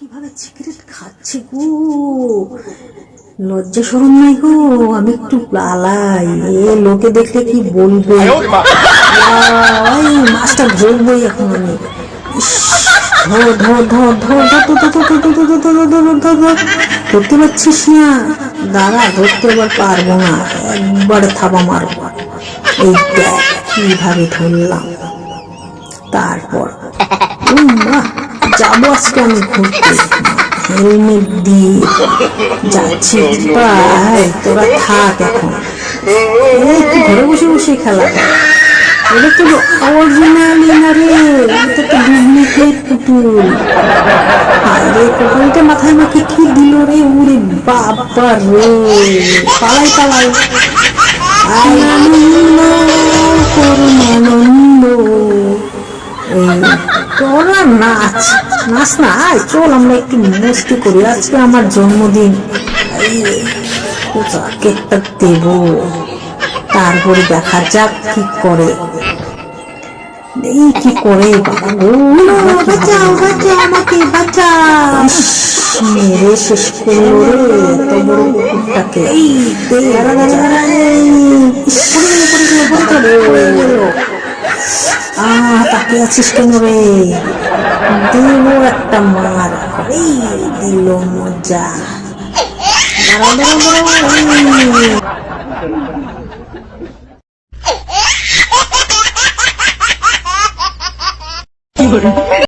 কিভাবে সিগারেট খাচ্ছে গো, লজ্জা শরম নাই গো। আমি একটু পালাই, লোকে দেখলে কি বলবে। মাছটা ধরবই এখন আমি। ধরতে পারছিস না? দাঁড়া, ধরতে এবার পারবো না, একবারে থাবা মারবো। এই দেখ কিভাবে ধরলাম। তারপর যাবো আজকে আমি ঘুরতে, হেলমেট দিয়ে যাচ্ছি। ভাই তোরা থাক এখন, ঘরে বসে বসে খেলা। এটা তো অরিজিনালি না রে, এটা তো ডুপ্লিকেট পুতুল। আরে পুতুলটা মাথায় মাকে কি দিল রে, উড়ে বাবা রে। পালাই পালাই, আনন্দ করুন আনন্দ। তোরা নাচ নাচ না, চল আমরা একটু মস্তি করি, আজকে আমার জন্মদিন। কেকটা দেব, তারপরে দেখা যাক কি করে। এই কি করে বাবা গো, বাঁচাও বাঁচাও আমাকে বাঁচাও। মেরে শেষ করলো রে এত বড় কুকুরটাকে। তাকে আছিস কেন রে, দেব একটা মার। দিল মজা। দাঁড়াও দাঁড়াও দাঁড়াও।